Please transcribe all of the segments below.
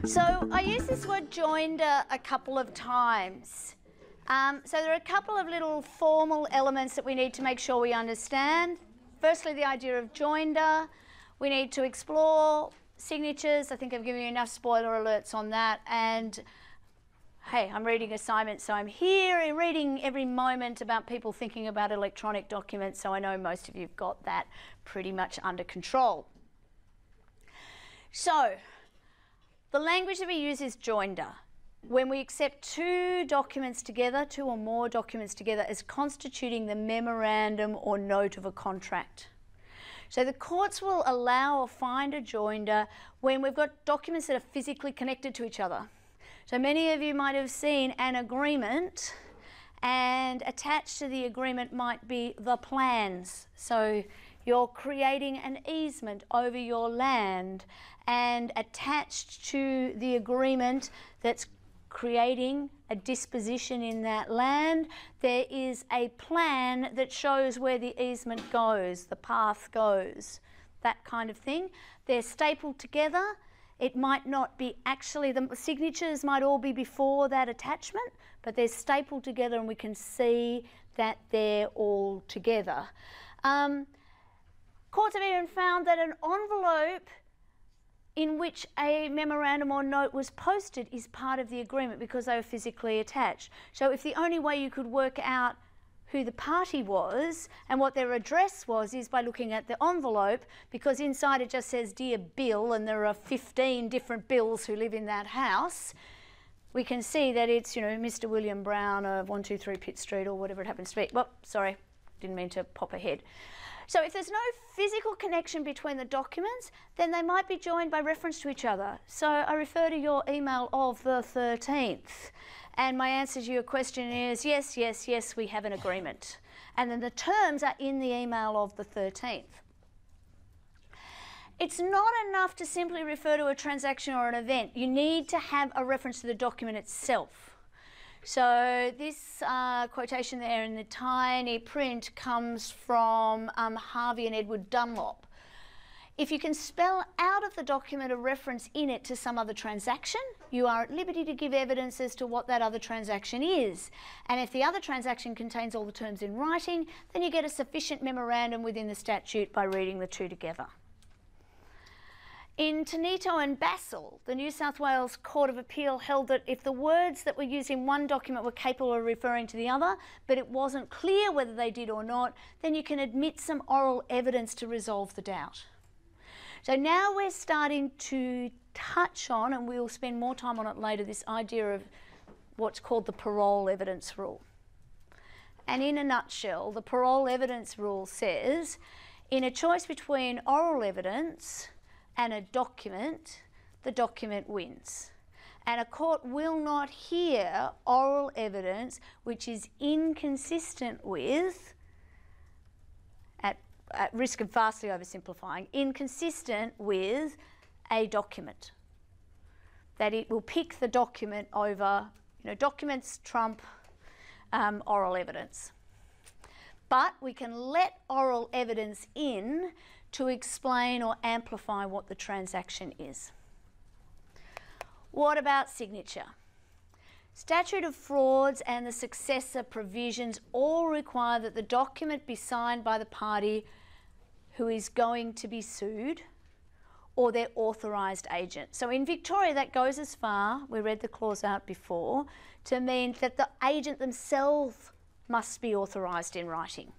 So I use this word joinder a couple of times. So there are a couple of little formal elements that we need to make sure we understand. Firstly, the idea of joinder. We need to explore signatures. I think I've given you enough spoiler alerts on that. And hey, I'm reading assignments, so I'm here and reading every moment about people thinking about electronic documents, so I know most of you have got that pretty much under control. So, the language that we use is joinder. When we accept two documents together, two or more documents together, as constituting the memorandum or note of a contract. So the courts will allow or find a joinder when we've got documents that are physically connected to each other. So many of you might have seen an agreement, and attached to the agreement might be the plans. So you're creating an easement over your land, and attached to the agreement that's creating a disposition in that land, there is a plan that shows where the easement goes, the path goes, that kind of thing. They're stapled together. It might not be actually, the signatures might all be before that attachment, but they're stapled together and we can see that they're all together. Courts have even found that an envelope in which a memorandum or note was posted is part of the agreement because they were physically attached. So if the only way you could work out who the party was and what their address was is by looking at the envelope, because inside it just says Dear Bill and there are 15 different Bills who live in that house, we can see that it's, you know, Mr. William Brown of 123 Pitt Street or whatever it happens to be. Well, sorry, didn't mean to pop ahead. So if there's no physical connection between the documents, then they might be joined by reference to each other. So I refer to your email of the 13th. And my answer to your question is yes, yes, yes, we have an agreement. And then the terms are in the email of the 13th. It's not enough to simply refer to a transaction or an event. You need to have a reference to the document itself. So this quotation there in the tiny print comes from Harvey and Edward Dunlop. If you can spell out of the document a reference in it to some other transaction, you are at liberty to give evidence as to what that other transaction is. And if the other transaction contains all the terms in writing, then you get a sufficient memorandum within the statute by reading the two together. In Tonito and Bassel, the New South Wales Court of Appeal held that if the words that were used in one document were capable of referring to the other, but it wasn't clear whether they did or not, then you can admit some oral evidence to resolve the doubt. So now we're starting to touch on, and we'll spend more time on it later, this idea of what's called the parole evidence rule. And in a nutshell, the parole evidence rule says, in a choice between oral evidence and a document, the document wins. And a court will not hear oral evidence which is inconsistent with, at risk of vastly oversimplifying, inconsistent with a document. That it will pick the document over, you know, documents trump oral evidence. But we can let oral evidence in to explain or amplify what the transaction is. What about signature? Statute of Frauds and the successor provisions all require that the document be signed by the party who is going to be sued or their authorised agent. So in Victoria that goes as far, we read the clause out before, to mean that the agent themselves must be authorised in writing.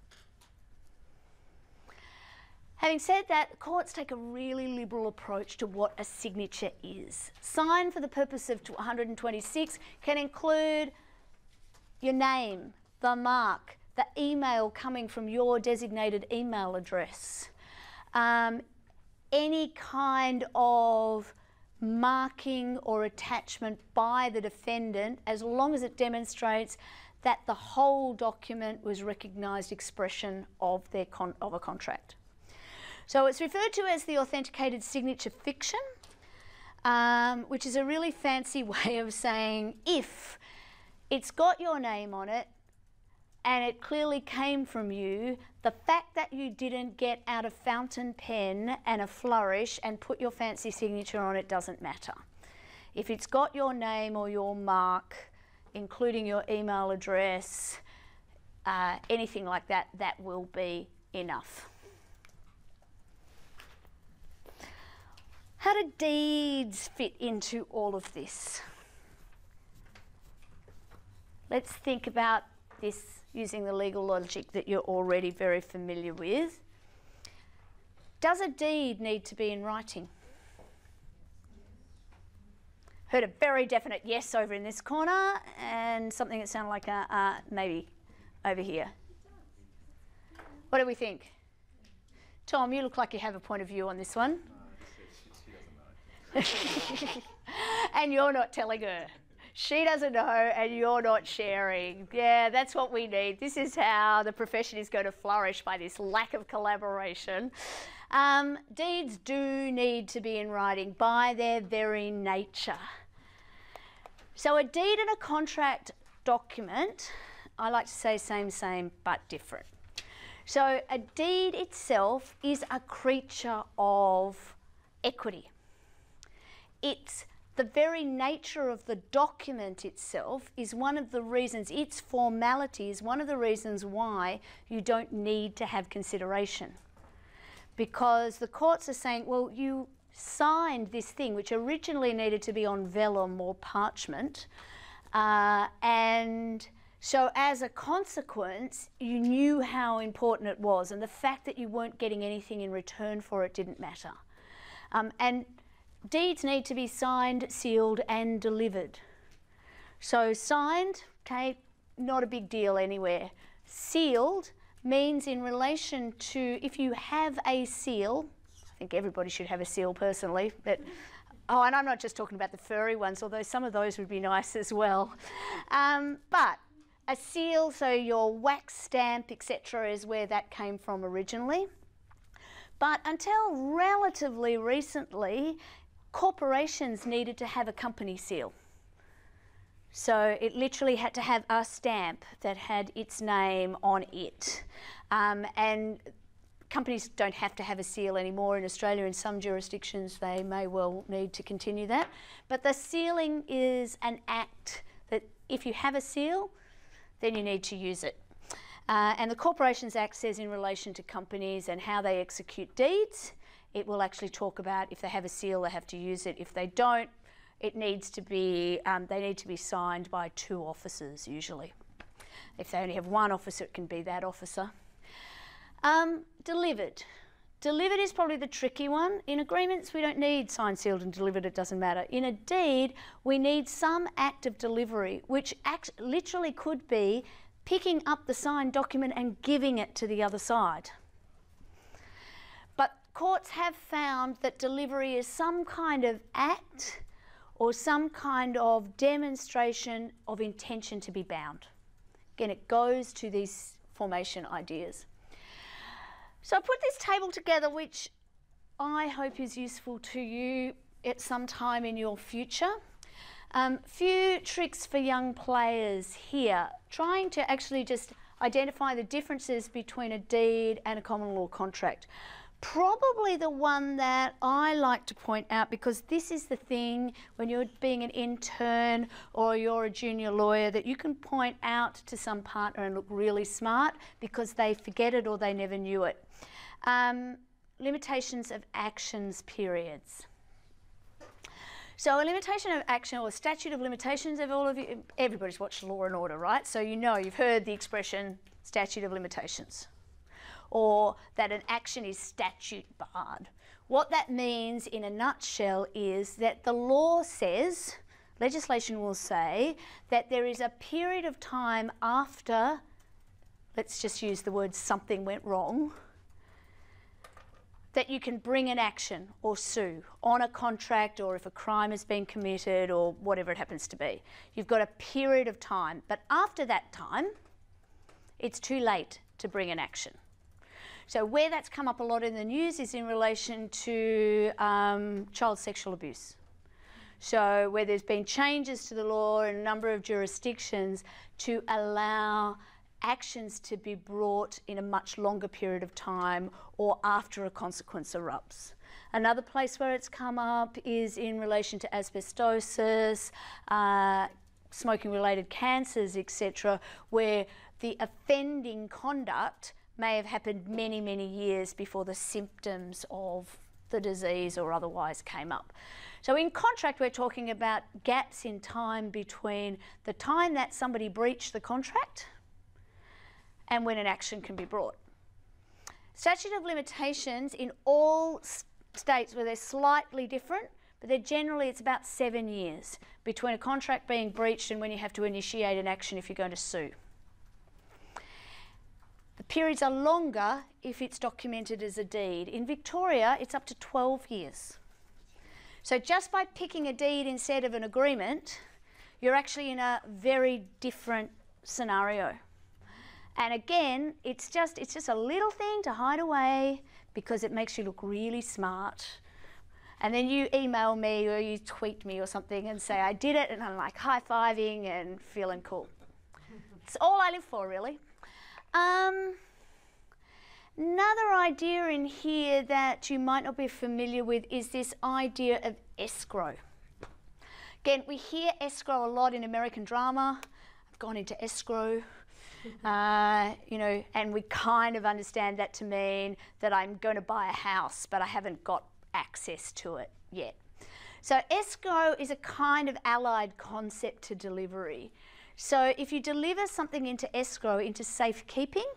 Having said that, courts take a really liberal approach to what a signature is. Sign for the purpose of 126 can include your name, the mark, the email coming from your designated email address, any kind of marking or attachment by the defendant, as long as it demonstrates that the whole document was recognised expression of a contract. So it's referred to as the authenticated signature fiction, which is a really fancy way of saying if it's got your name on it and it clearly came from you, the fact that you didn't get out a fountain pen and a flourish and put your fancy signature on it doesn't matter. If it's got your name or your mark, including your email address, anything like that, that will be enough. How do deeds fit into all of this? Let's think about this using the legal logic that you're already very familiar with. Does a deed need to be in writing? Heard a very definite yes over in this corner, and something that sounded like a maybe over here. What do we think? Tom, you look like you have a point of view on this one. And you're not telling her. She doesn't know and you're not sharing. Yeah, that's what we need. This is how the profession is going to flourish, by this lack of collaboration. Deeds do need to be in writing by their very nature. So a deed and a contract document, I like to say same, but different. So a deed itself is a creature of equity. It's the very nature of the document itself is one of the reasons, its formality is one of the reasons why you don't need to have consideration. Because the courts are saying, well, you signed this thing, which originally needed to be on vellum or parchment, and so as a consequence, you knew how important it was, and the fact that you weren't getting anything in return for it didn't matter. And deeds need to be signed, sealed and delivered. So signed, okay, not a big deal anywhere. Sealed means in relation to, if you have a seal, I think everybody should have a seal personally, but oh, and I'm not just talking about the furry ones, although some of those would be nice as well. But a seal, so your wax stamp, etc., is where that came from originally. But until relatively recently, corporations needed to have a company seal. So it literally had to have a stamp that had its name on it. And companies don't have to have a seal anymore in Australia. In some jurisdictions they may well need to continue that. But the sealing is an act that if you have a seal, then you need to use it. And the Corporations Act says in relation to companies and how they execute deeds, it will actually talk about if they have a seal, they have to use it. If they don't, it needs to be, they need to be signed by 2 officers usually. If they only have 1 officer, it can be that officer. Delivered. Delivered is probably the tricky one. In agreements, we don't need signed, sealed and delivered, it doesn't matter. In a deed, we need some act of delivery, which literally could be picking up the signed document and giving it to the other side. But courts have found that delivery is some kind of act or some kind of demonstration of intention to be bound. Again, it goes to these formation ideas. So I put this table together, which I hope is useful to you at some time in your future. Few tricks for young players here, trying to actually just identify the differences between a deed and a common law contract. Probably the one that I like to point out, because this is the thing when you're being an intern or you're a junior lawyer that you can point out to some partner and look really smart because they forget it or they never knew it. Limitations of actions periods. So a limitation of action or statute of limitations, of all of you, everybody's watched Law and Order, right? So you know, you've heard the expression statute of limitations, or that an action is statute barred. What that means in a nutshell is that the law says, legislation will say, that there is a period of time after, let's just use the word something went wrong, that you can bring an action or sue on a contract, or if a crime has been committed or whatever it happens to be. You've got a period of time, but after that time, it's too late to bring an action. So where that's come up a lot in the news is in relation to child sexual abuse. So where there's been changes to the law in a number of jurisdictions to allow actions to be brought in a much longer period of time or after a consequence erupts. Another place where it's come up is in relation to asbestosis, smoking-related cancers, etc., where the offending conduct may have happened many, many years before the symptoms of the disease or otherwise came up. So in contract, we're talking about gaps in time between the time that somebody breached the contract and when an action can be brought. Statute of limitations in all states where they're slightly different, but they're generally, it's about 7 years between a contract being breached and when you have to initiate an action if you're going to sue. The periods are longer if it's documented as a deed. In Victoria, it's up to 12 years. So just by picking a deed instead of an agreement, you're actually in a very different scenario. And again, it's just a little thing to hide away because it makes you look really smart. And then you email me or you tweet me or something and say, I did it, and I'm like high-fiving and feeling cool. It's all I live for, really. Another idea in here that you might not be familiar with is this idea of escrow. Again, we hear escrow a lot in American drama. I've gone into escrow. You know, and we kind of understand that to mean that I'm going to buy a house, but I haven't got access to it yet. So escrow is a kind of allied concept to delivery. So if you deliver something into escrow, into safekeeping,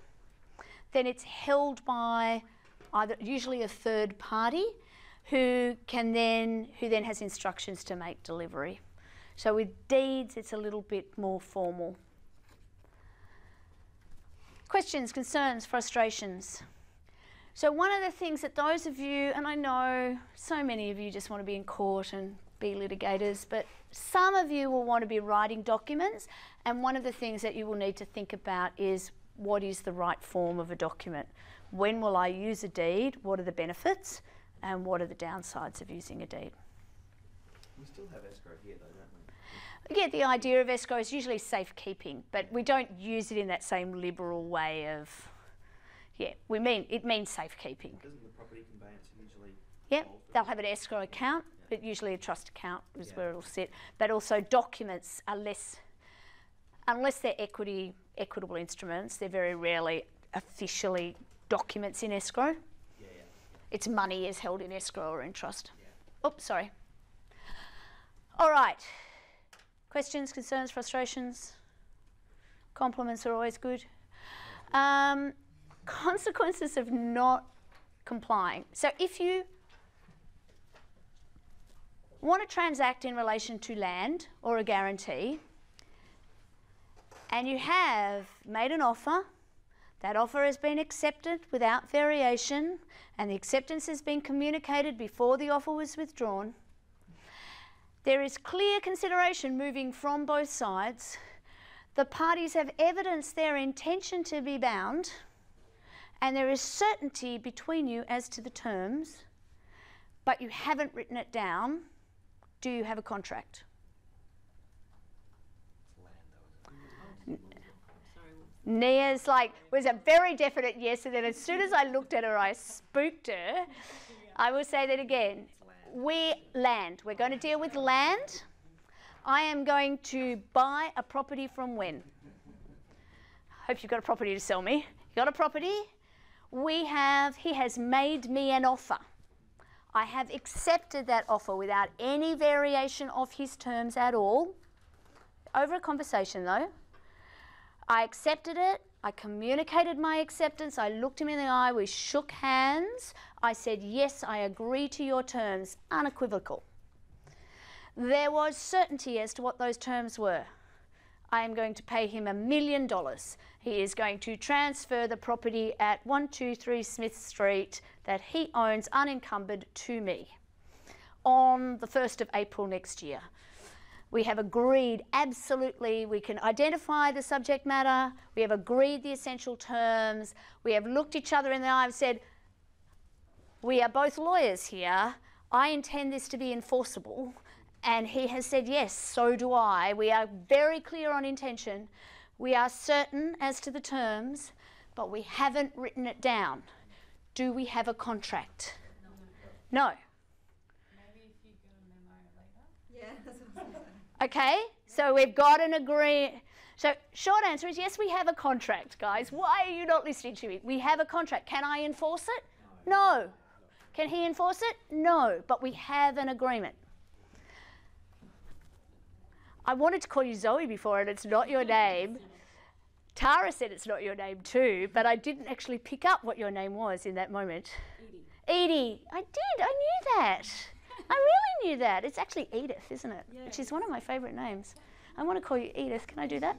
then it's held by usually a third party who then has instructions to make delivery. So with deeds, it's a little bit more formal. Questions, concerns, frustrations. So one of the things that those of you, and I know so many of you just want to be in court and be litigators, but some of you will want to be writing documents, and one of the things that you will need to think about is what is the right form of a document? When will I use a deed? What are the benefits? And what are the downsides of using a deed? We still have escrow here though, don't we? Yeah, the idea of escrow is usually safekeeping, but we don't use it in that same liberal way of, yeah, it means safekeeping. Doesn't the property conveyancer usually? Yeah, they'll have an escrow account, but usually a trust account is where it'll sit. But also documents are less, unless they're equitable instruments, they're very rarely officially documents in escrow. It's money is held in escrow or in trust. Oops, sorry. All right. Questions, concerns, frustrations? Compliments are always good. Consequences of not complying. So if you want to transact in relation to land or a guarantee, and you have made an offer, that offer has been accepted without variation, and the acceptance has been communicated before the offer was withdrawn, there is clear consideration moving from both sides. The parties have evidenced their intention to be bound, and there is certainty between you as to the terms, but you haven't written it down. Do you have a contract? Nia's like, was a very definite yes, and then as soon as I looked at her, I spooked her. I will say that again. We're going to deal with land. I am going to buy a property from when? Hope you've got a property to sell me. You got a property? He has made me an offer. I have accepted that offer without any variation of his terms at all. Over a conversation though. I accepted it, I communicated my acceptance, I looked him in the eye, we shook hands, I said, yes, I agree to your terms, unequivocal. There was certainty as to what those terms were. I am going to pay him $1 million. He is going to transfer the property at 123 Smith Street that he owns unencumbered to me on the 1st of April next year. We have agreed absolutely, we can identify the subject matter, we have agreed the essential terms, we have looked each other in the eye and said, we are both lawyers here, I intend this to be enforceable, and he has said yes, so do I. We are very clear on intention, we are certain as to the terms, but we haven't written it down. Do we have a contract? No. Okay, so we've got an agreement. So short answer is yes, we have a contract, guys. Why are you not listening to me? We have a contract. Can I enforce it? No. Can he enforce it? No, but we have an agreement. I wanted to call you Zoe before, and it's not your name. Tara said it's not your name too, but I didn't actually pick up what your name was in that moment. Edie. I did. I knew that. I really knew that. It's actually Edith, isn't it? Yeah. Which is one of my favourite names. I want to call you Edith. Can I do that?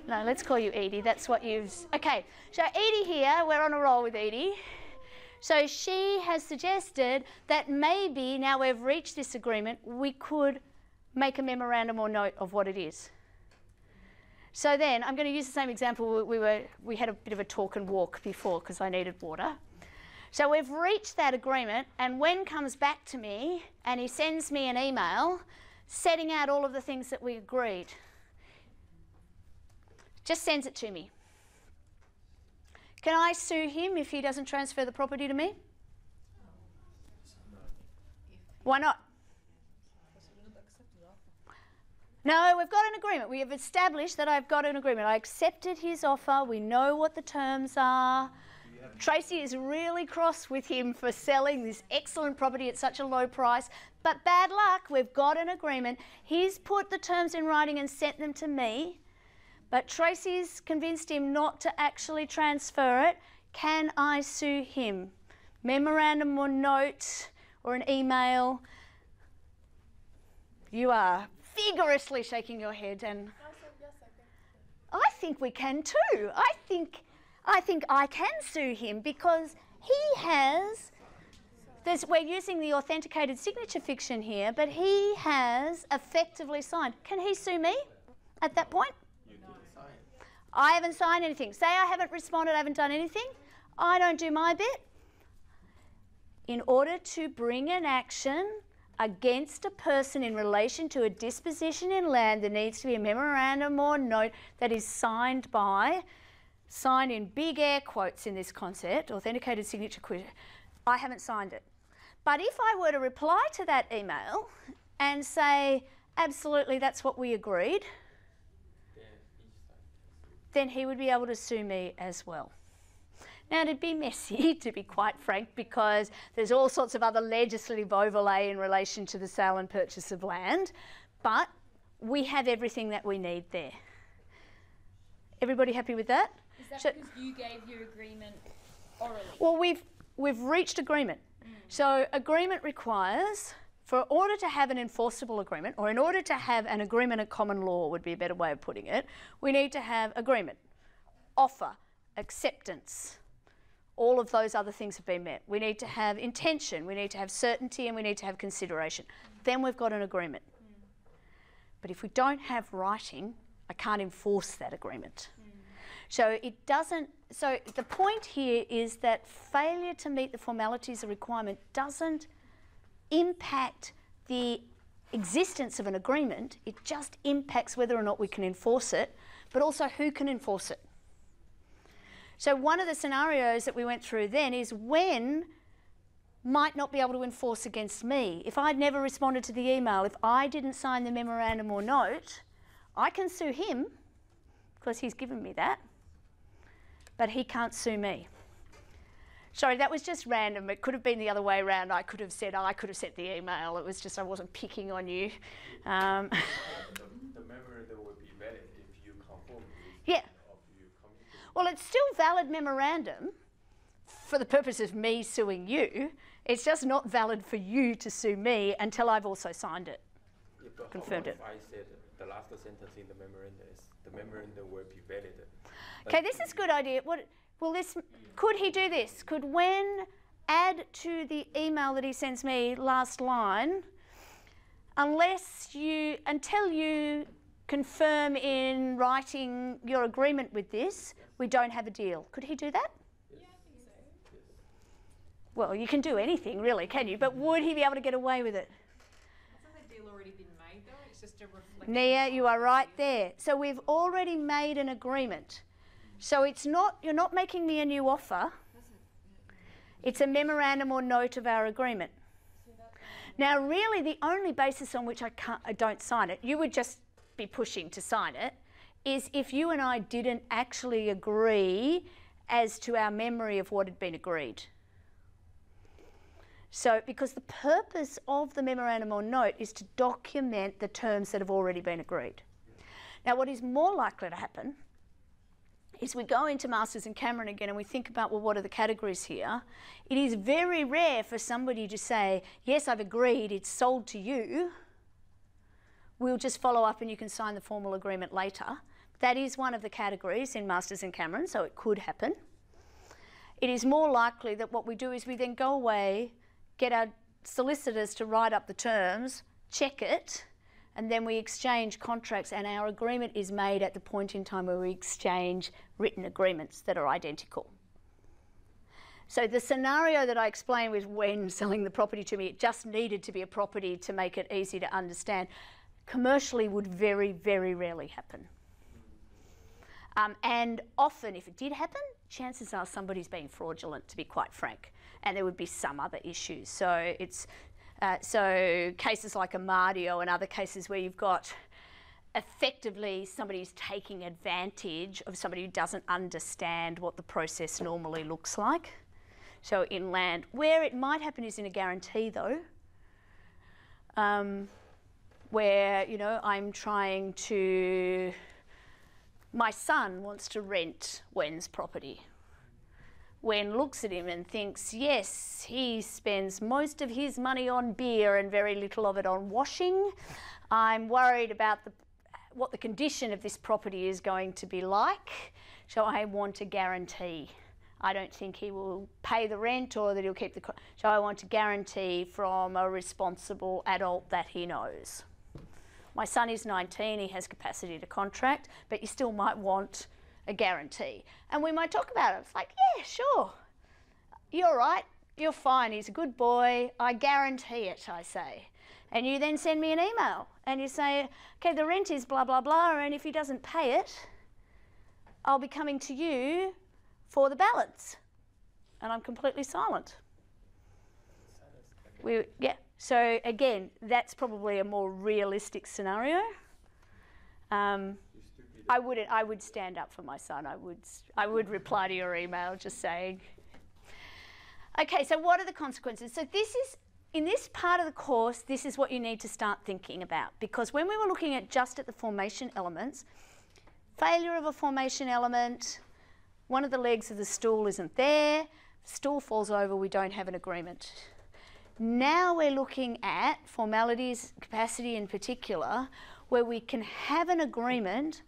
No, let's call you Edie. That's what you've... Okay, so Edie here, we're on a roll with Edie. So she has suggested that maybe now we've reached this agreement, we could make a memorandum or note of what it is. So then, I'm going to use the same example. We had a bit of a talk and walk before because I needed water. So we've reached that agreement, and Wen comes back to me and he sends me an email setting out all of the things that we agreed. Just sends it to me. Can I sue him if he doesn't transfer the property to me? Why not? No, we've got an agreement. We have established that I've got an agreement. I accepted his offer. We know what the terms are. Tracy is really cross with him for selling this excellent property at such a low price. But bad luck, we've got an agreement. He's put the terms in writing and sent them to me. But Tracy's convinced him not to actually transfer it. Can I sue him? Memorandum or note or an email? You are vigorously shaking your head, and I think we can too. I think I can sue him because he has, we're using the authenticated signature fiction here, but he has effectively signed. Can he sue me at that point? You didn't sign. I haven't signed anything. Say I haven't responded, I haven't done anything. I don't do my bit. In order to bring an action against a person in relation to a disposition in land, there needs to be a memorandum or note that is signed in big air quotes in this concept, authenticated signature. I haven't signed it. But if I were to reply to that email and say, absolutely, that's what we agreed, then he would be able to sue me as well. Now, it'd be messy, to be quite frank, because there's all sorts of other legislative overlay in relation to the sale and purchase of land, but we have everything that we need there. Everybody happy with that? Is that because you gave your agreement orally? Well, we've reached agreement. So agreement requires, for order to have an enforceable agreement, or in order to have an agreement at common law would be a better way of putting it, we need to have agreement, offer, acceptance. All of those other things have been met. We need to have intention, we need to have certainty, and we need to have consideration. Then we've got an agreement. But if we don't have writing, I can't enforce that agreement. So it doesn't, so the point here is that failure to meet the formalities of requirement doesn't impact the existence of an agreement, it just impacts whether or not we can enforce it, but also who can enforce it. So one of the scenarios that we went through then is Wen might not be able to enforce against me. If I'd never responded to the email, if I didn't sign the memorandum or note, I can sue him because he's given me that, but he can't sue me. Sorry, that was just random. It could have been the other way around. I could have sent the email. It was just I wasn't picking on you. The memorandum would be valid if you conform with Yeah. Well, it's still valid memorandum for the purpose of me suing you. It's just not valid for you to sue me until I've also signed it, confirmed it. If I said the last sentence in the memorandum is the memorandum will be valid. Okay, this is a good idea. Could he do this? Could Wen add to the email that he sends me last line, until you confirm in writing your agreement with this, we don't have a deal. Could he do that? Yeah, I think so. Yes. Well, you can do anything really, can you? But would he be able to get away with it? Hasn't the deal already been made though? It's just a reflection. Nia, you are right there. So we've already made an agreement. So you're not making me a new offer. It's a memorandum or note of our agreement. Now, really, the only basis on which I don't sign it, you would just be pushing to sign it, is if you and I didn't actually agree as to our memory of what had been agreed. So, because the purpose of the memorandum or note is to document the terms that have already been agreed. Now, what is more likely to happen is we go into Masters and Cameron again and we think about, well, what are the categories here? It is very rare for somebody to say, yes, I've agreed, it's sold to you. We'll just follow up and you can sign the formal agreement later. That is one of the categories in Masters and Cameron, so it could happen. It is more likely that what we do is we then go away, get our solicitors to write up the terms, check it, and then we exchange contracts, and our agreement is made at the point in time where we exchange written agreements that are identical. So the scenario that I explained was when selling the property to me, it just needed to be a property to make it easy to understand. Commercially would very, very rarely happen. And often, if it did happen, chances are somebody's being fraudulent, to be quite frank, and there would be some other issues. So it's so cases like Amadio and other cases where you've got effectively somebody's taking advantage of somebody who doesn't understand what the process normally looks like. So in land, where it might happen is in a guarantee though, where, you know, I'm trying to, my son wants to rent Wen's property. Wen looks at him and thinks, yes, he spends most of his money on beer and very little of it on washing. I'm worried about what the condition of this property is going to be like, so I want a guarantee. I don't think he will pay the rent or that he'll keep the... So I want a guarantee from a responsible adult that he knows. My son is 19, he has capacity to contract, but you still might want a guarantee. And we might talk about it. It's like, yeah, sure. You're right. You're fine. He's a good boy. I guarantee it, I say. And you then send me an email and you say, okay, the rent is blah, blah, blah, and if he doesn't pay it, I'll be coming to you for the balance. And I'm completely silent. Yeah. So again, that's probably a more realistic scenario. I would stand up for my son. I would reply to your email just saying. Okay, so what are the consequences? So this is, in this part of the course, this is what you need to start thinking about, because when we were looking at just at the formation elements, failure of a formation element, one of the legs of the stool isn't there, the stool falls over, we don't have an agreement. Now we're looking at formalities, capacity in particular, where we can have an agreement,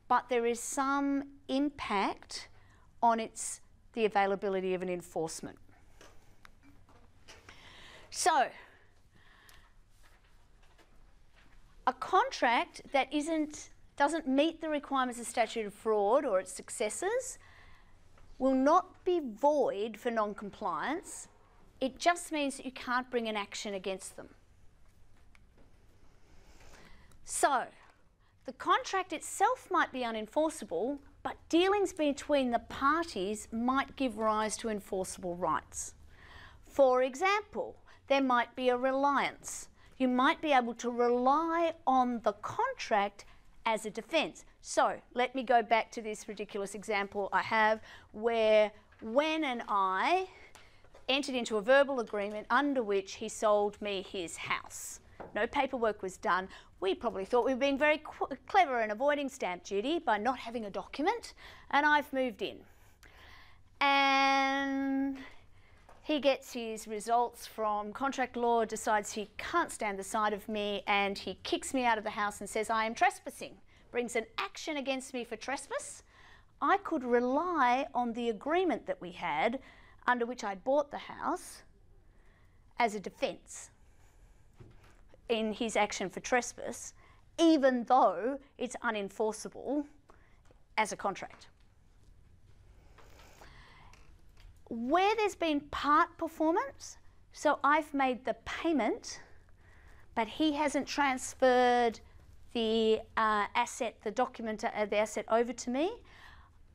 but there is some impact on the availability of an enforcement. So, a contract that doesn't meet the requirements of statute of fraud or its successors will not be void for non-compliance. It just means that you can't bring an action against them. So, the contract itself might be unenforceable, but dealings between the parties might give rise to enforceable rights. For example, there might be a reliance. You might be able to rely on the contract as a defence. So, let me go back to this ridiculous example I have where Wen and I entered into a verbal agreement under which he sold me his house. No paperwork was done. We probably thought we were being very clever and avoiding stamp duty by not having a document, and I've moved in. And he gets his results from contract law, decides he can't stand the sight of me, and he kicks me out of the house and says I am trespassing, brings an action against me for trespass. I could rely on the agreement that we had under which I'd bought the house as a defence in his action for trespass, even though it's unenforceable as a contract. Where there's been part performance, so I've made the payment, but he hasn't transferred the asset, the document, the asset over to me,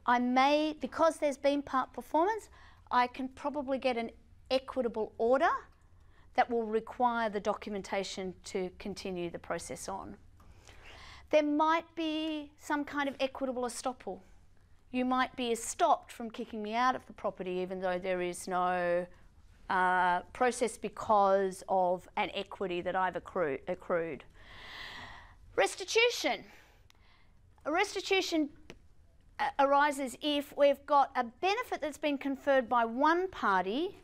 I may, because there's been part performance, I can probably get an equitable order that will require the documentation to continue the process on. There might be some kind of equitable estoppel. You might be stopped from kicking me out of the property even though there is no process because of an equity that I've accrued. Restitution. A restitution arises if we've got a benefit that's been conferred by one party,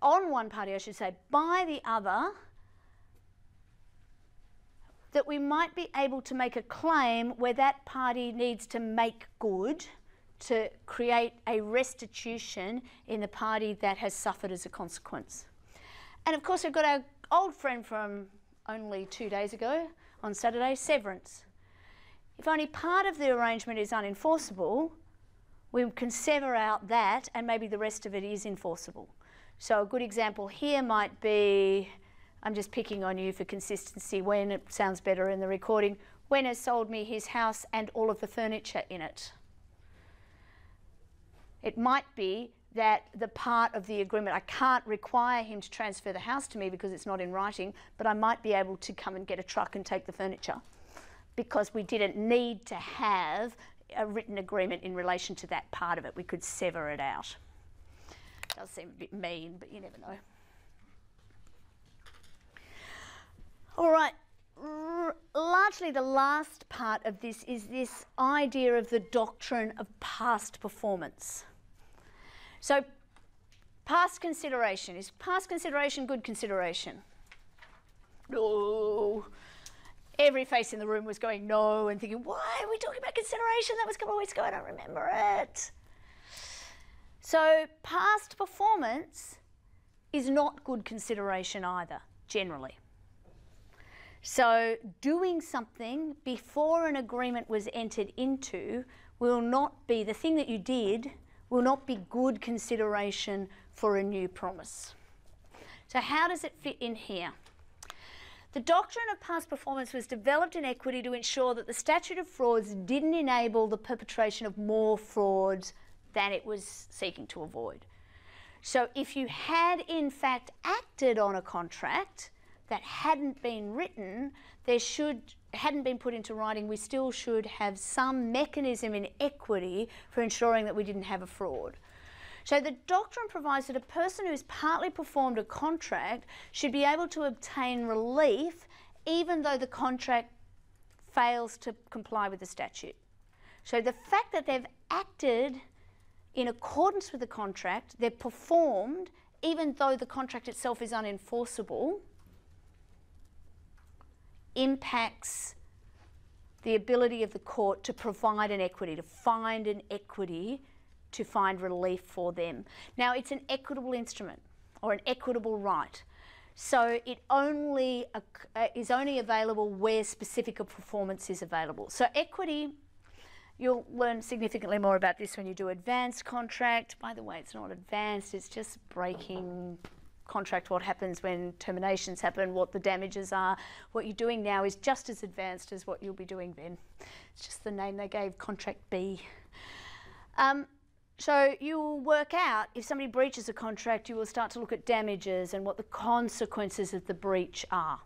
on one party I should say, by the other, that we might be able to make a claim where that party needs to make good to create a restitution in the party that has suffered as a consequence. And of course we've got our old friend from only 2 days ago on Saturday, severance. If only part of the arrangement is unenforceable, we can sever out that and maybe the rest of it is enforceable. So a good example here might be, I'm just picking on you for consistency, when it sounds better in the recording, when has sold me his house and all of the furniture in it. It might be that the part of the agreement, I can't require him to transfer the house to me because it's not in writing, but I might be able to come and get a truck and take the furniture because we didn't need to have a written agreement in relation to that part of it. We could sever it out. Does seem a bit mean, but you never know. All right, largely the last part of this is this idea of the doctrine of past performance. So past consideration. Is past consideration good consideration? No. Every face in the room was going no and thinking, why are we talking about consideration? That was a couple of weeks ago, I don't remember it. So past performance is not good consideration either, generally. So doing something before an agreement was entered into will not be, the thing that you did will not be good consideration for a new promise. So how does it fit in here? The doctrine of past performance was developed in equity to ensure that the statute of frauds didn't enable the perpetration of more frauds than it was seeking to avoid. So if you had in fact acted on a contract that hadn't been written, hadn't been put into writing, we still should have some mechanism in equity for ensuring that we didn't have a fraud. So the doctrine provides that a person who's partly performed a contract should be able to obtain relief even though the contract fails to comply with the statute. So the fact that they've acted in accordance with the contract, they've performed even though the contract itself is unenforceable, impacts the ability of the court to provide an equity, to find an equity to find relief for them. Now, it's an equitable instrument or an equitable right. So it only is only available where specific performance is available. So equity, you'll learn significantly more about this when you do advanced contract. By the way, it's not advanced, it's just breaking contract, what happens when terminations happen, what the damages are. What you're doing now is just as advanced as what you'll be doing then. It's just the name they gave, contract B. So you'll work out, if somebody breaches a contract, you will start to look at damages and what the consequences of the breach are.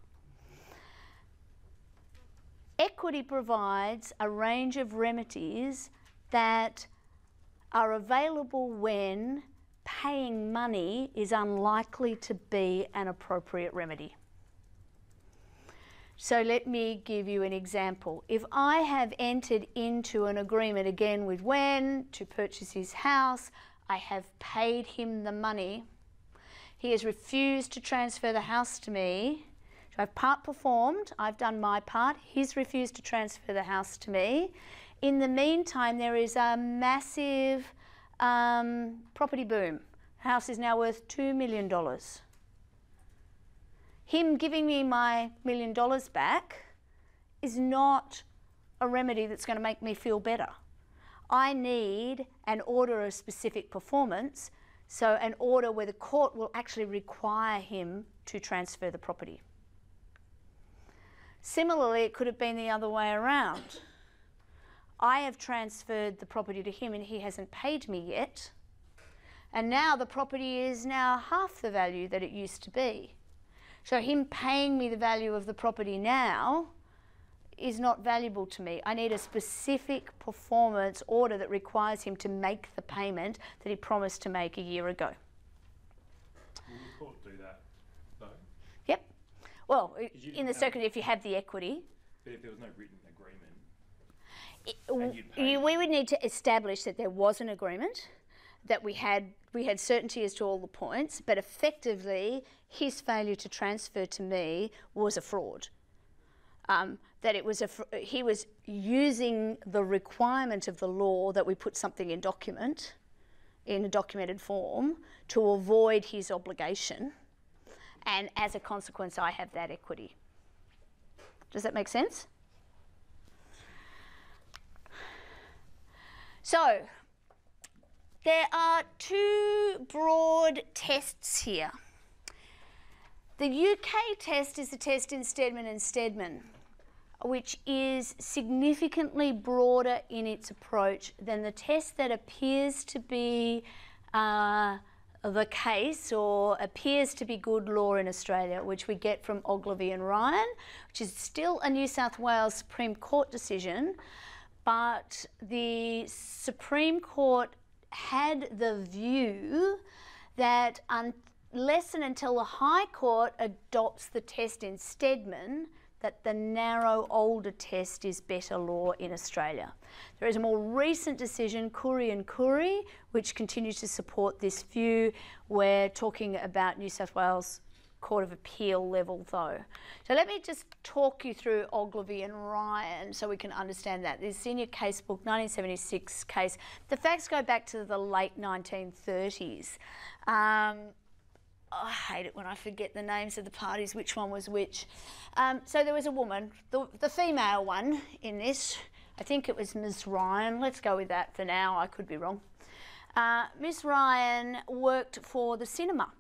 Equity provides a range of remedies that are available when paying money is unlikely to be an appropriate remedy. So let me give you an example. If I have entered into an agreement again with Wen to purchase his house, I have paid him the money, he has refused to transfer the house to me, so I've part performed, I've done my part, he's refused to transfer the house to me. In the meantime, there is a massive property boom. The house is now worth $2 million. Him giving me my $1 million back is not a remedy that's going to make me feel better. I need an order of specific performance, so an order where the court will actually require him to transfer the property. Similarly, it could have been the other way around. I have transferred the property to him and he hasn't paid me yet, and now the property is now half the value that it used to be. So him paying me the value of the property now is not valuable to me. I need a specific performance order that requires him to make the payment that he promised to make a year ago. Will the court do that, though? Yep. Well, you in the have- circuit, if you have the equity, But if there was no written agreement, and you'd pay we would need to establish that there was an agreement, that we had certainty as to all the points, but effectively his failure to transfer to me was a fraud. That it was he was using the requirement of the law that we put something in a documented form to avoid his obligation, and as a consequence I have that equity. Does that make sense? So there are two broad tests here. The UK test is the test in Stedman and Stedman, which is significantly broader in its approach than the test that appears to be the case or appears to be good law in Australia, which we get from Ogilvy and Ryan, which is still a New South Wales Supreme Court decision, but the Supreme Court had the view that unless and until the High Court adopts the test in Stedman, that the narrow older test is better law in Australia. There is a more recent decision, Curry and Curry, which continues to support this view. We're talking about New South Wales Court of Appeal level though. So let me just talk you through Ogilvy and Ryan so we can understand that. This is in your casebook, 1976 case. The facts go back to the late 1930s. I hate it when I forget the names of the parties, which one was which. So there was a woman, the female one in this, I think it was Ms. Ryan. Let's go with that for now, I could be wrong. Ms. Ryan worked for the cinema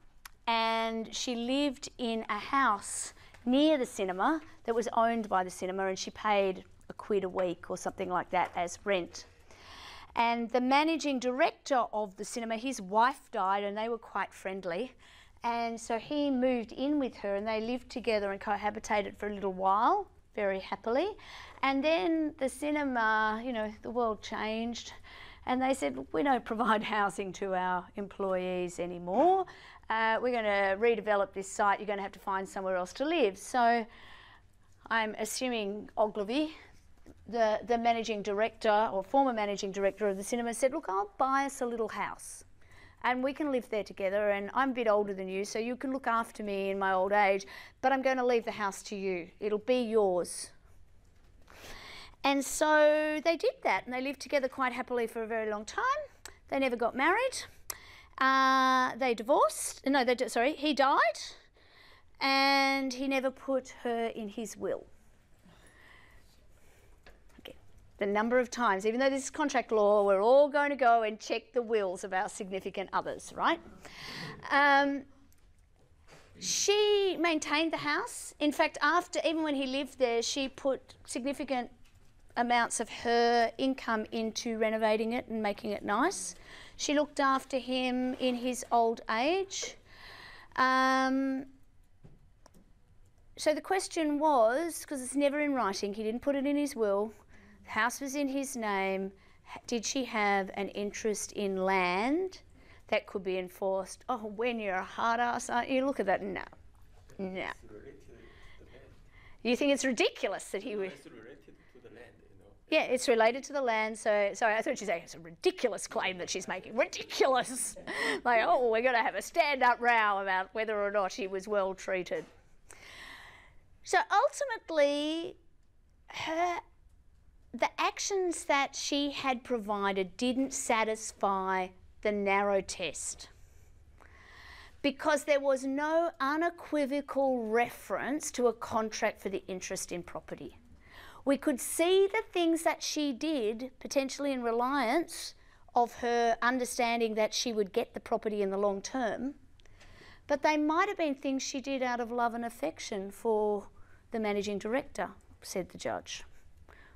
and she lived in a house near the cinema that was owned by the cinema, and she paid £1 a week or something like that as rent. And the managing director of the cinema, his wife died and they were quite friendly. And so he moved in with her and they lived together and cohabitated for a little while, very happily. And then the cinema, you know, the world changed and they said, we don't provide housing to our employees anymore. We're going to redevelop this site. You're going to have to find somewhere else to live. So I'm assuming Ogilvy, the managing director or former managing director of the cinema, said, look, I'll buy us a little house and we can live there together, and I'm a bit older than you, so you can look after me in my old age, but I'm going to leave the house to you. It'll be yours. And so they did that, and they lived together quite happily for a very long time. They never got married. They divorced. No, he died, and he never put her in his will. The number of times, even though this is contract law, we're all going to go and check the wills of our significant others, right? She maintained the house. In fact, even when he lived there, she put significant amounts of her income into renovating it and making it nice. She looked after him in his old age. So the question was, because it's never in writing, he didn't put it in his will, the house was in his name, did she have an interest in land that could be enforced? Oh, when you're a hard ass, aren't you? Look at that. No. No. You think it's ridiculous that he would... It's related to the land, you know. Yeah, it's related to the land. So, sorry, I thought you said it's a ridiculous claim that she's making. Ridiculous. Like, oh, we're going to have a stand-up row about whether or not he was well treated. So ultimately, the actions that she had provided didn't satisfy the narrow test because there was no unequivocal reference to a contract for the interest in property. We could see the things that she did, potentially in reliance of her understanding that she would get the property in the long term, but they might have been things she did out of love and affection for the managing director, said the judge.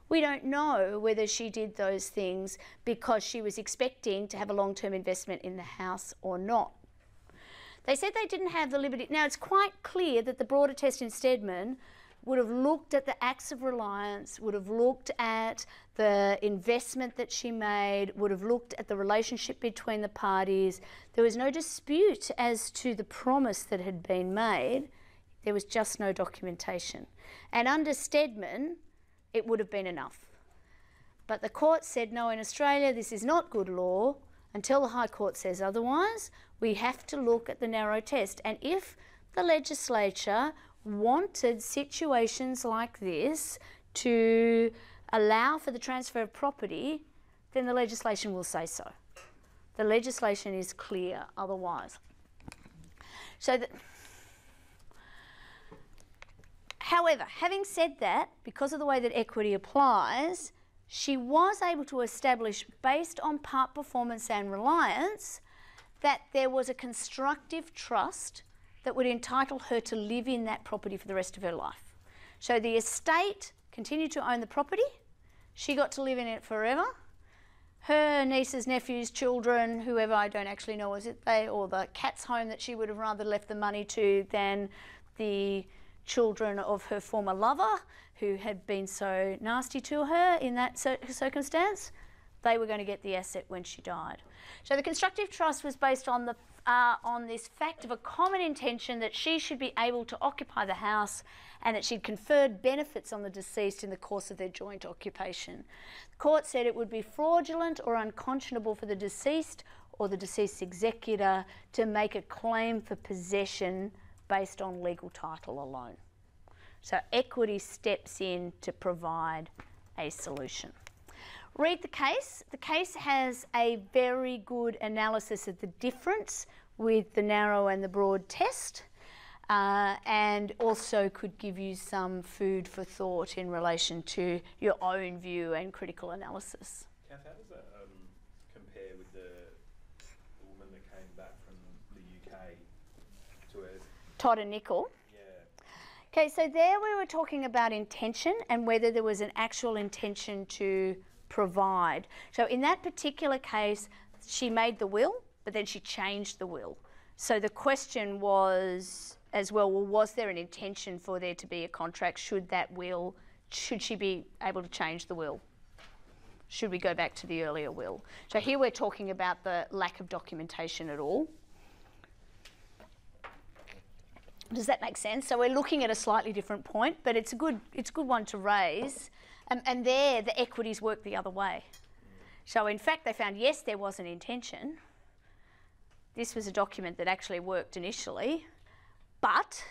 We don't know whether she did those things because she was expecting to have a long-term investment in the house or not. They said they didn't have the liberty. Now, it's quite clear that the broader test in Stedman would have looked at the acts of reliance, would have looked at the investment that she made, would have looked at the relationship between the parties. There was no dispute as to the promise that had been made. There was just no documentation. And under Stedman, it would have been enough. But the court said, no, in Australia, this is not good law. Until the High Court says otherwise, we have to look at the narrow test. And if the legislature wanted situations like this to allow for the transfer of property, then the legislation will say so. The legislation is clear otherwise. However, having said that, because of the way that equity applies, she was able to establish, based on part performance and reliance, that there was a constructive trust that would entitle her to live in that property for the rest of her life. So the estate continued to own the property. She got to live in it forever. Her nieces, nephews, children, whoever, I don't actually know, was it they, or the cat's home that she would have rather left the money to than the children of her former lover, who had been so nasty to her in that circumstance, they were going to get the asset when she died. So the constructive trust was based on this fact of a common intention that she should be able to occupy the house and that she'd conferred benefits on the deceased in the course of their joint occupation. The court said it would be fraudulent or unconscionable for the deceased or the deceased's executor to make a claim for possession based on legal title alone. So equity steps in to provide a solution. Read the case. The case has a very good analysis of the difference with the narrow and the broad test, and also could give you some food for thought in relation to your own view and critical analysis. Kath, how does that compare with the woman that came back from the UK to her? Todd and Nickel. Okay, so there we were talking about intention and whether there was an actual intention to provide. So in that particular case, she made the will, but then she changed the will. So the question was as well, was there an intention for there to be a contract? Should she be able to change the will? Should we go back to the earlier will? So here we're talking about the lack of documentation at all. Does that make sense? So we're looking at a slightly different point, but it's a good one to raise. And there, the equities work the other way. So in fact, they found, yes, there was an intention. This was a document that actually worked initially. But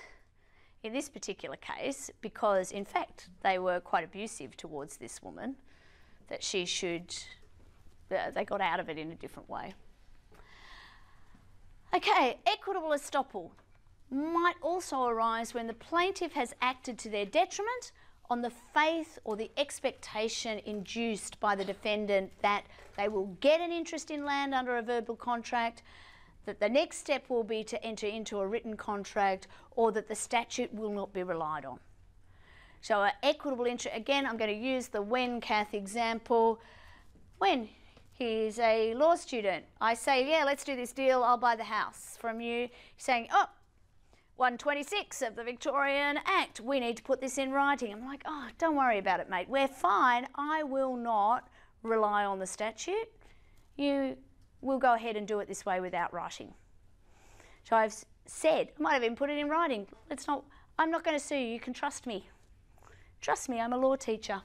in this particular case, because in fact, they were quite abusive towards this woman, that they got out of it in a different way. Okay, equitable estoppel might also arise when the plaintiff has acted to their detriment on the faith or the expectation induced by the defendant that they will get an interest in land under a verbal contract, that the next step will be to enter into a written contract, or that the statute will not be relied on. So an equitable interest, again, I'm going to use the Wen Kath example. When he's a law student, I say, yeah, let's do this deal, I'll buy the house from you. He's saying, oh, 126 of the Victorian Act, we need to put this in writing. I'm like, oh, don't worry about it, mate. We're fine. I will not rely on the statute. You will go ahead and do it this way without writing. So I've said, I might have even put it in writing. I'm not going to sue you. You can trust me. Trust me, I'm a law teacher.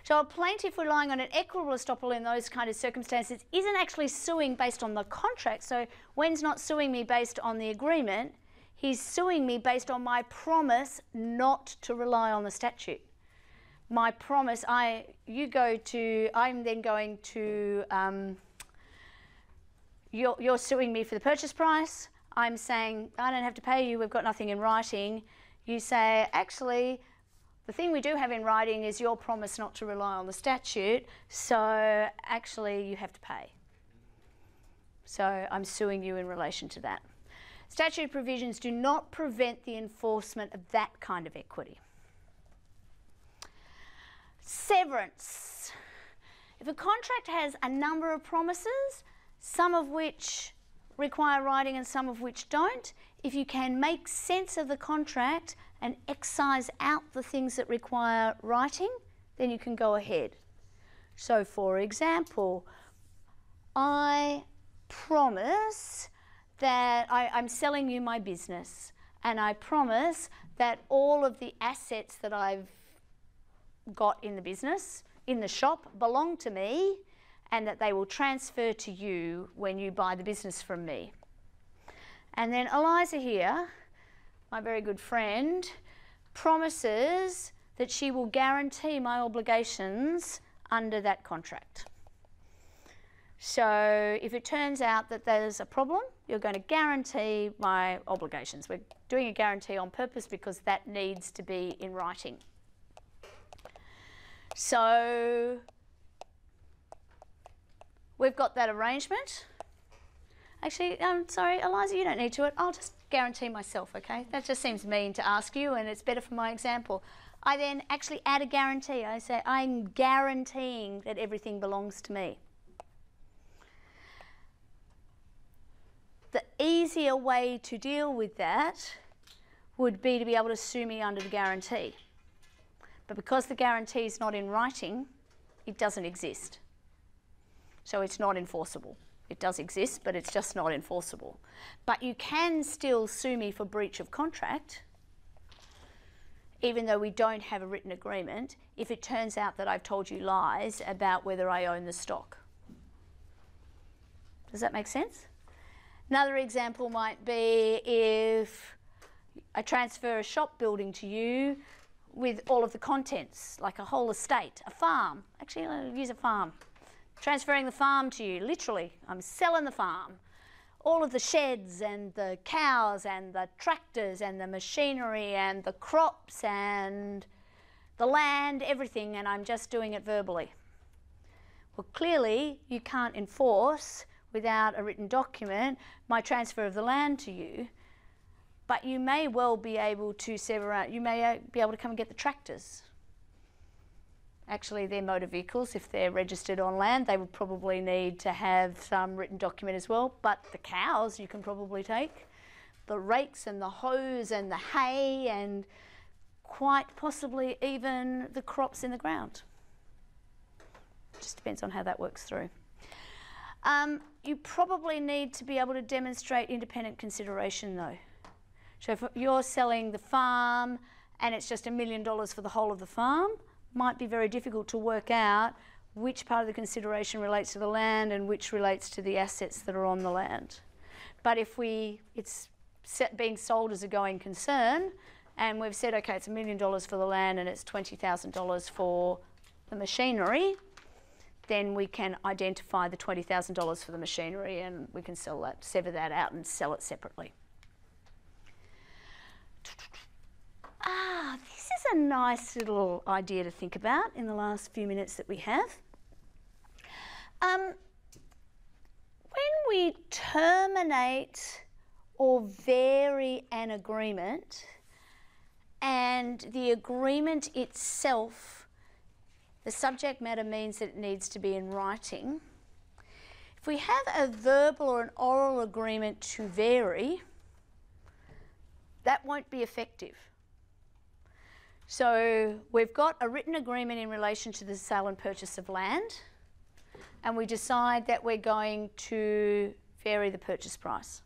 So a plaintiff relying on an equitable estoppel in those kind of circumstances isn't actually suing based on the contract. So Wen's not suing me based on the agreement. He's suing me based on my promise not to rely on the statute. My promise, I'm then going to, you're suing me for the purchase price. I'm saying, I don't have to pay you, we've got nothing in writing. You say, actually, the thing we do have in writing is your promise not to rely on the statute, so actually you have to pay. So I'm suing you in relation to that. Statute provisions do not prevent the enforcement of that kind of equity. Severance. If a contract has a number of promises, some of which require writing and some of which don't, if you can make sense of the contract and excise out the things that require writing, then you can go ahead. So for example, I promise that I'm selling you my business, and I promise that all of the assets that I've got in the business, in the shop, belong to me, and that they will transfer to you when you buy the business from me. And then Eliza here, my very good friend, promises that she will guarantee my obligations under that contract. So if it turns out that there's a problem, you're going to guarantee my obligations. We're doing a guarantee on purpose because that needs to be in writing. So we've got that arrangement. Actually, I'm sorry, Eliza, you don't need to. I'll just guarantee myself, okay? That just seems mean to ask you, and it's better for my example. I then actually add a guarantee. I say, I'm guaranteeing that everything belongs to me. The easier way to deal with that would be to be able to sue me under the guarantee. But because the guarantee is not in writing, it doesn't exist. So it's not enforceable. It does exist, but it's just not enforceable. But you can still sue me for breach of contract, even though we don't have a written agreement, if it turns out that I've told you lies about whether I own the stock. Does that make sense? Another example might be if I transfer a shop building to you with all of the contents, like a whole estate, a farm. Actually, I'll use a farm. Transferring the farm to you, literally. I'm selling the farm. All of the sheds and the cows and the tractors and the machinery and the crops and the land, everything, and I'm just doing it verbally. Well, clearly you can't enforce without a written document my transfer of the land to you, but you may well be able to sever out, you may be able to come and get the tractors. Actually, they're motor vehicles. If they're registered on land, they would probably need to have some written document as well, but the cows you can probably take, the rakes and the hoes and the hay and quite possibly even the crops in the ground. Just depends on how that works through. You probably need to be able to demonstrate independent consideration though. So if you're selling the farm and it's just $1 million for the whole of the farm, might be very difficult to work out which part of the consideration relates to the land and which relates to the assets that are on the land. But if it's being sold as a going concern and we've said, okay, it's $1 million for the land and it's $20,000 for the machinery, then we can identify the $20,000 for the machinery and we can sell that, sever that out and sell it separately. This is a nice little idea to think about in the last few minutes that we have. When we terminate or vary an agreement and the agreement itself, the subject matter means that it needs to be in writing. If we have a verbal or an oral agreement to vary, that won't be effective. So we've got a written agreement in relation to the sale and purchase of land, and we decide that we're going to vary the purchase price.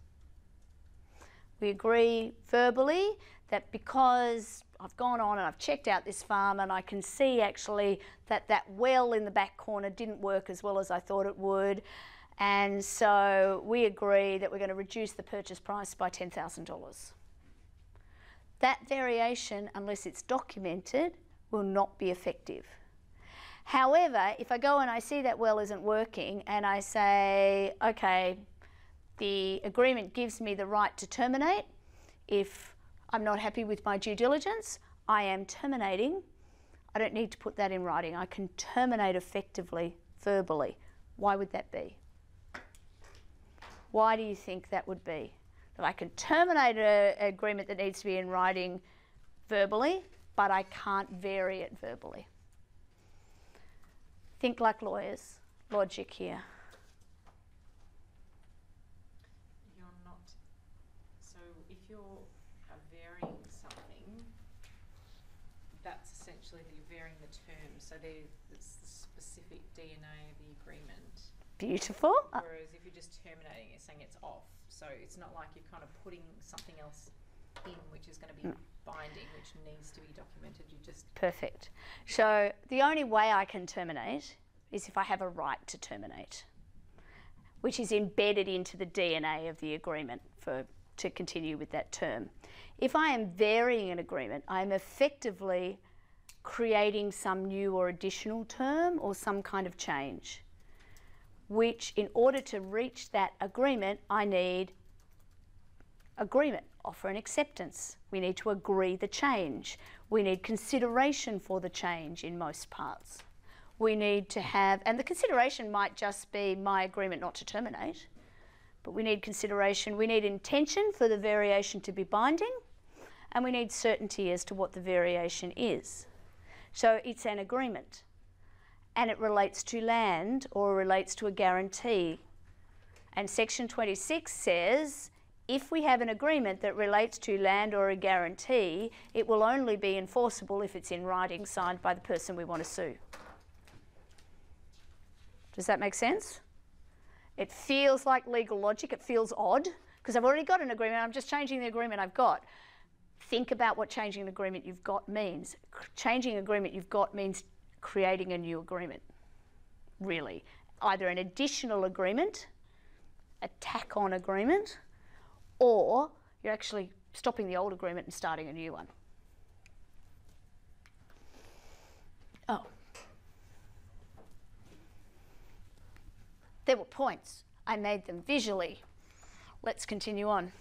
We agree verbally that because I've gone on and I've checked out this farm and I can see actually that that well in the back corner didn't work as well as I thought it would, and so we agree that we're going to reduce the purchase price by $10,000. That variation, unless it's documented, will not be effective. However, if I go and I see that well isn't working and I say, okay, the agreement gives me the right to terminate. If I'm not happy with my due diligence, I am terminating. I don't need to put that in writing. I can terminate effectively, verbally. Why would that be? Why do you think that would be? That I can terminate an agreement that needs to be in writing verbally, but I can't vary it verbally. Think like lawyers. Logic here. so it's the specific DNA of the agreement. Beautiful. Whereas if you're just terminating it, saying it's off, so it's not like you're kind of putting something else in which is going to be binding, which needs to be documented. You just Perfect. So the only way I can terminate is if I have a right to terminate, which is embedded into the DNA of the agreement to continue with that term. If I am varying an agreement, I am effectively creating some new or additional term or some kind of change, which in order to reach that agreement, I need agreement, offer and acceptance. We need to agree the change. We need consideration for the change in most parts. We need to have, and the consideration might just be my agreement not to terminate, but we need consideration. We need intention for the variation to be binding, and we need certainty as to what the variation is. So it's an agreement, and it relates to land or relates to a guarantee. And Section 26 says, if we have an agreement that relates to land or a guarantee, it will only be enforceable if it's in writing, signed by the person we want to sue. Does that make sense? It feels like legal logic. It feels odd because I've already got an agreement. I'm just changing the agreement I've got. Think about what changing an agreement you've got means. Changing an agreement you've got means creating a new agreement, really. Either an additional agreement, a tack-on agreement, or you're actually stopping the old agreement and starting a new one. Oh. There were points. I made them visually. Let's continue on.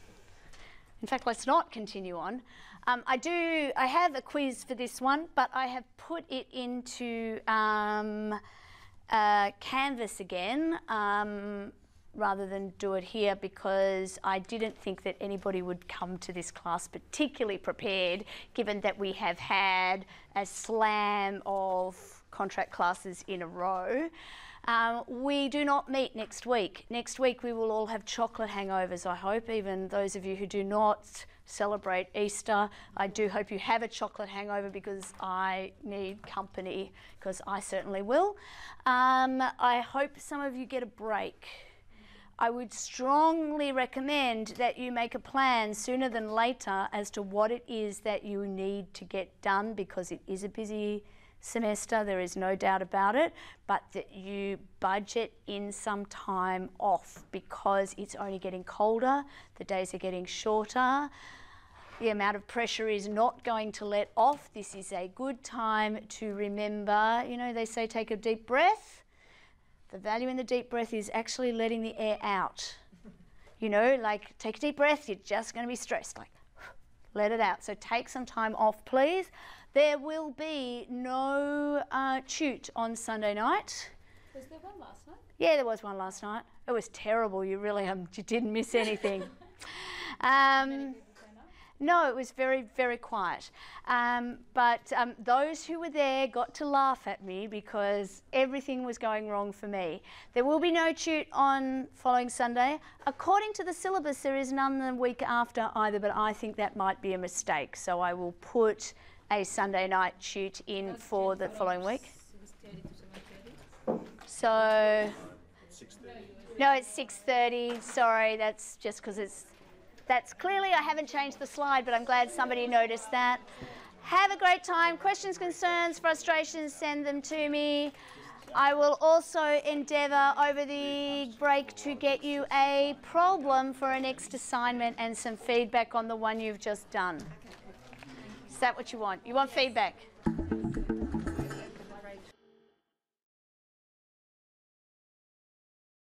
In fact, let's not continue on. I have a quiz for this one, but I have put it into Canvas again rather than do it here because I didn't think that anybody would come to this class particularly prepared, given that we have had a slam of contract classes in a row. We do not meet next week. Next week we will all have chocolate hangovers, I hope, even those of you who do not celebrate Easter. I do hope you have a chocolate hangover because I need company, because I certainly will. I hope some of you get a break. I would strongly recommend that you make a plan sooner than later as to what it is that you need to get done, because it is a busy semester, there is no doubt about it, but that you budget in some time off because it's only getting colder, the days are getting shorter, the amount of pressure is not going to let off. This is a good time to remember, you know, they say take a deep breath. The value in the deep breath is actually letting the air out. You know, like take a deep breath, you're just going to be stressed, like let it out. So take some time off, please. There will be no toot on Sunday night. Was there one last night? Yeah, there was one last night. It was terrible. You really you didn't miss anything. No, it was very, very quiet. But those who were there got to laugh at me because everything was going wrong for me. There will be no toot on following Sunday. According to the syllabus, there is none the week after either, but I think that might be a mistake. So I will put a Sunday night shoot in for the following week. So, no, it's 6:30. Sorry, that's just because that's clearly I haven't changed the slide, but I'm glad somebody noticed that. Have a great time. Questions, concerns, frustrations, send them to me. I will also endeavour over the break to get you a problem for a next assignment and some feedback on the one you've just done. Is that what you want? You want feedback?